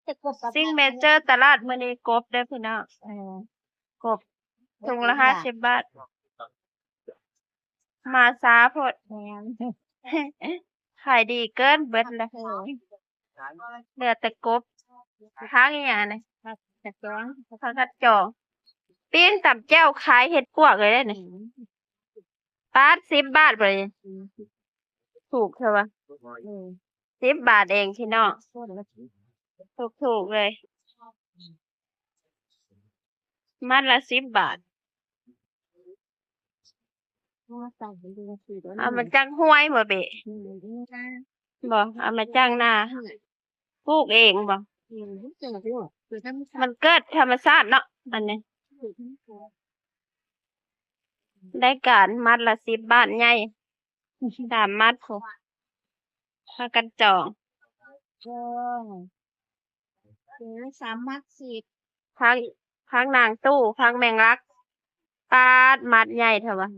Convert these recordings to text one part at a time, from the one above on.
จะกบกับ ซิ่งเมเจอร์ตลาดมื้อนี้กบเด้อพี่น้องกบถุงละ50 บาท มาช้าโพด แม่น ขายดีเกินเบิดแล้วเหลือแต่กบพักอีหยังนี่ จะจ้อง ผักกัดจองปิ้งตำแจ่วขายเฮ็ดปวกเลยเด้นี่ปาด10 บาทบ่นี่ถูกใช่ปะ10 บาทเองพี่น้องถูกๆเลย มัดละ10 บาท เอามาจ้างห้วยบ่เบะบ่เอามาจ้างนาปลูกเองบ่มันเกิดธรรมชาติเนาะอันนี้ได้การมัดละ10 บาทใหญ่3 มัดพุพากันจอง 3 มัด พักพักนางตู้พักแมงลักปาดมัดใหญ่เถอะวะ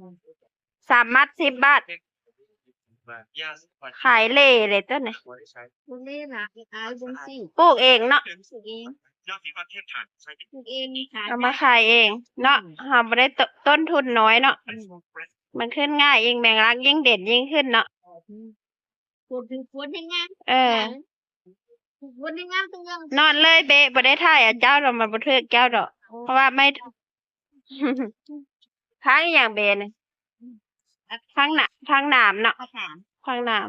3 มัด10 บาท ขายเล่เลยต้นนี่ 10บ่เล่ล่ะเอาจังซี่ ปลูกเองเนาะ ปลูกเองปลูกเองขาย เอามาขายเองเนาะเราบ่ได้ต้นทุนน้อยเนาะมันขึ้นง่ายยิ่งแมงลักยิ่งเด่นยิ่งขึ้นเนาะ ปลูกถึงฝนให้งาม เออ ปลูกฝนให้งามต้องยัง นอนเลยเบะบ่ได้ถ่ายอ่ะเจ้าเรามันบ่ถูกเจ้าดอก เพราะว่าไม่ พักอหย่างเบนี่พักหนามเนาะ อาหาร พักหนาม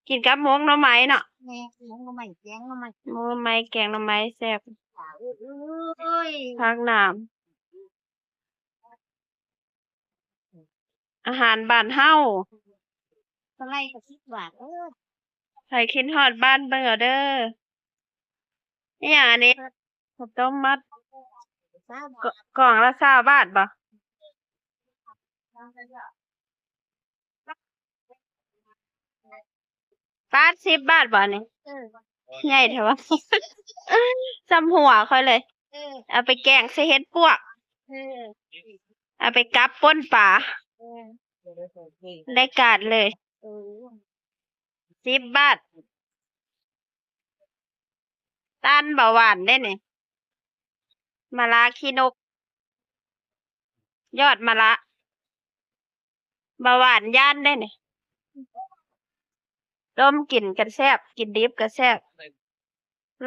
กินกับหมกหน่อไม้เนาะ แม่หมูใหม่แกงมาใหม่ หมกหน่อไม้แกงหน่อไม้แซ่บ เอ้ย พักหนามอาหารบ้านเฮา เท่าไหร่ก็10 บาทใครคิดฮอดบ้านเบิ่งเอาเด้ออีหยังอันนี้ข้าวต้มมัด 20 กกล่องละ20 บาทบ่ปาด10 บาทบ่นี่ เออ ใหญ่เถอะวะ จำหัวค่อยเลย เออ เอาไปแกงใส่เฮ็ดปวก เออ เอาไปกับป่นปลา เออ ได้การเลย เออ 10 บาทต้านเบาหวานได้นี่มะระขี้นก ยอดมะระเบาหวานย่านได้นี่ต้มกินกันแซ่บกินดิบก็แซ่บ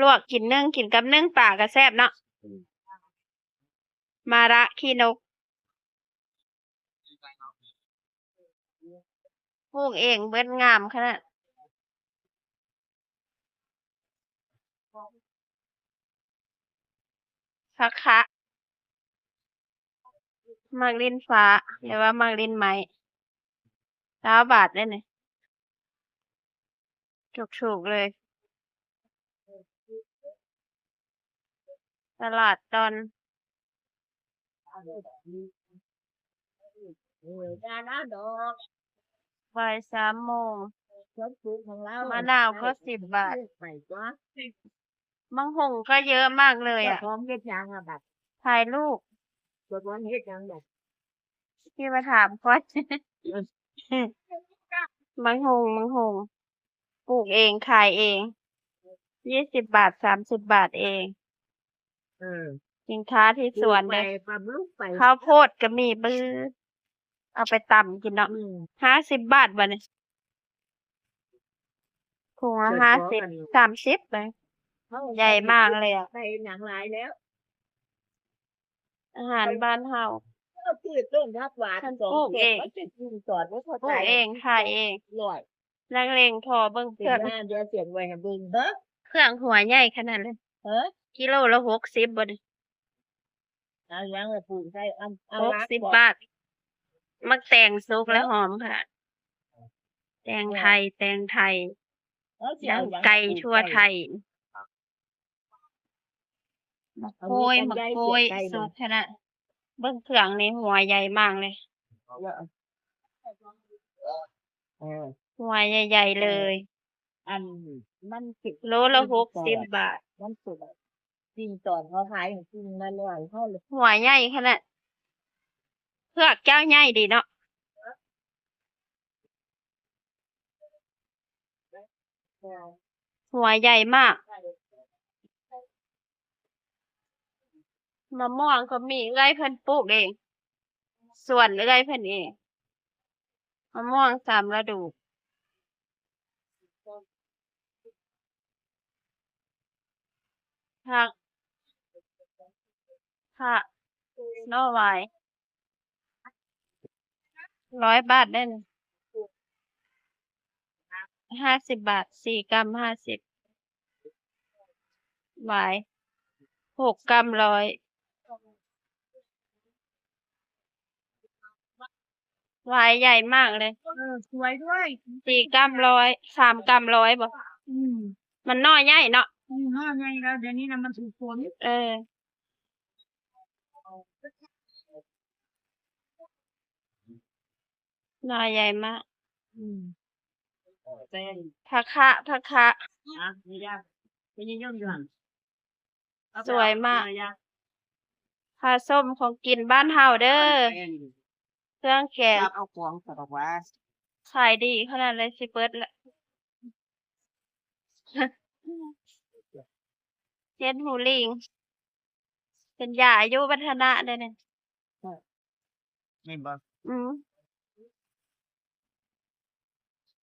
ลวกกินนึ่งกินกับนึ่งปลาก็แซ่บเนาะมะระขี้นกปลูกเองเบิดงามขนาดผักคะมักลิ้นฟ้าหรือว่ามักลิ้นไม้20 บาทได้นี่ถูกๆเลย ตลาดตอน ดาราดอก บ่าย3 โมง สวนปลูกของเรา มะนาวก็10 บาท ไปจ้ะ มังหงก็เยอะมากเลย เจ้า อ่ะ ของเฮ็ดหยังอะบัด ถ่ายรูป เจ้าของเฮ็ดหยังบัด พี่มาถามก่อน มังหงปลูกเองขายเอง20 บาท30 บาทเอง เออ สินค้าที่สวน ไป เลย ปรับลูกไป ข้าวโพดก็มีบื้อเอาไปตำกินเนาะ50 บาทบ่นี่ถุงละ50 30เลยใหญ่มากเลยอ่ะ ไปหนังหลายแล้ว อาหารบ้านเฮา ก็คือต้นทับหวาน ฉันปลูกเอง มันเป็นกินสอดบ่พอ ปลู ใจ กเองขายเอง ร้อย นักเลงพอเบิ่ง เสี เพื่ ย อน งเดี๋ยวเสียงไว้ให้เบิ่งเด้อ เครื่องหัวใหญ่ขนาดเลย กิโลละ60บ่นี่ เอาหยังมาปลูกใส่เอารัก 60 บาท มักแตงสุกและหอมค่ะ แตงไทยดังไก่ทั่วไทยมักโกยสุกขนาดเบิ่งเครื่องนี่หัวใหญ่มากเลย เออ หัวใหญ่ๆเลย อันมันสิบ โลละ60 บาท มันสุดจริงตอนเขาขายของจริงมาเลยเขาเลย หัวใหญ่ขนาดเผือกเจ้าใหญ่ดีเนาะหัวใหญ่มาก มะม่วงก็มีเอื้อยเพิ่นปลูกเองสวนเอื้อยเพิ่นเองมะม่วงสามฤดูผักผักหน่อไม้100 บาทได้นะ50 บาท4 กรัม50หวาย6 กรัม100หวายใหญ่มากเลยสวยด้วย4 กรัม1003 กรัม100บ่อืมมันน้อยใหญ่เนาะห้าไงแล้วเดี๋ยวนี้นะมันถูกฝนเออน้อยใหญ่มากอืมเต้นผักคะไม่ยากไม่ยิ่งย่อมหย่อนสวยมากปลาส้มของกินบ้านเฮาเด้อเครื่องแกงเอาของสารวัตรขายดีขนาดเลยสิเบิดละเฮ็ดหูลิงเป็นยาอายุวัฒนะเด้อเนี่ยไม่บอก อืม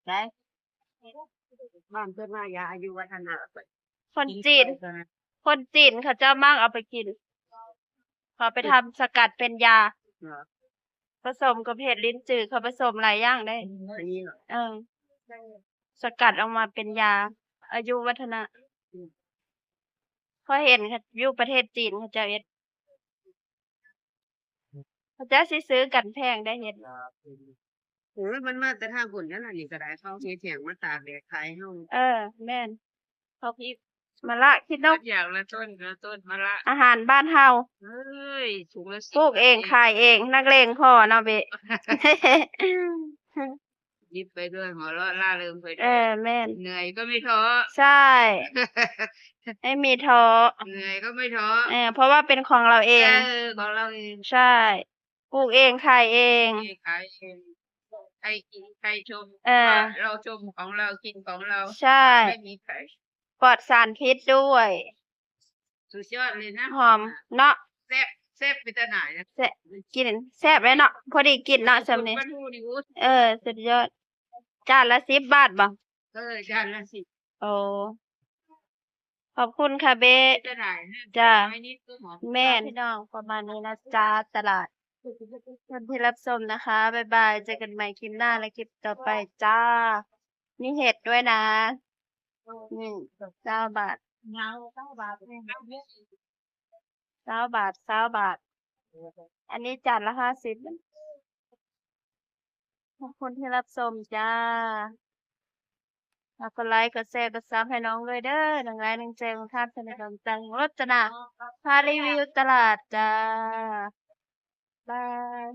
ได้บ้านเพื่อนว่ายาอายุวัฒนะคนจีนคนจีนเขาเจ้ามากเอาไปกินเขาไปทำสกัดเป็นยาผสมกับเห็ดลิ้นจือเขาผสมหลายอย่างได้ อันนี้เหรอ เออ สกัดออกมาเป็นยา อายุวัฒนะเขาเห็นค่ะอยู่ประเทศจีนเขาเจ้าเฮ็ดเขาเจ้าสิซื้อกันแพงได้เฮ็ด โอ้ยมันมาแต่ทางผลนั่นน่ะนี่ก็ได้เขาเถียงมาตากแดดขายเฮา เออ แม่นเขาพี่มะละคิดนก อย่างละต้นมะละ อาหารบ้านเฮา เฮ้ยถุงละ ปลูกเองขายเองนักเลงพอเนาะเบะ ยิบไปด้วยหัวเราะล่าเริงไปด้ เอ วย อ แม่น เหนื่อยก็ไม่ท้อ ใช่ ไม่มีท้อ เหนื่อยก็ไม่ท้อ เพราะว่าเป็นของเราเอง ของเราเอง ใช่ปลูกเองขายเอง ขายเองใครกินใครชม เออ ว่าเราชมของเรากินของเรา ใช่ ไม่มีใคร ปลอดสารพิษด้วย สุดยอดเลยนะ หอมเนาะ แซ่บไปแต่ไหนนะ กินแซ่บเลยเนาะพอดีกินเนาะสำนี้ บ้านหูนี่อู้ สุดยอด จานละ10 บาทบ่ จานละสิบ โอ้ขอบคุณค่ะเบะ แต่ไหนนะ จ้า ไม่นิดก็หอม แม่นพี่น้องประมาณนี้นะจ้าตลาดท่านที่รับชมนะคะ บ๊ายบาย เจอกันใหม่คลิปหน้าและคลิปต่อไปจ้า มีเห็ดด้วยนะนี่9 บาท เงา9 บาทเอง 9 บาทอันนี้จานละ50ขอบคุณที่รับชมจ้าแล้วก็ไลค์กดแชร์กดซับให้น้องด้วยเด้อ1 ไลค์1 แชร์ของท่านสนิทกำจังรจนาพารีวิวตลาดจ้าบาย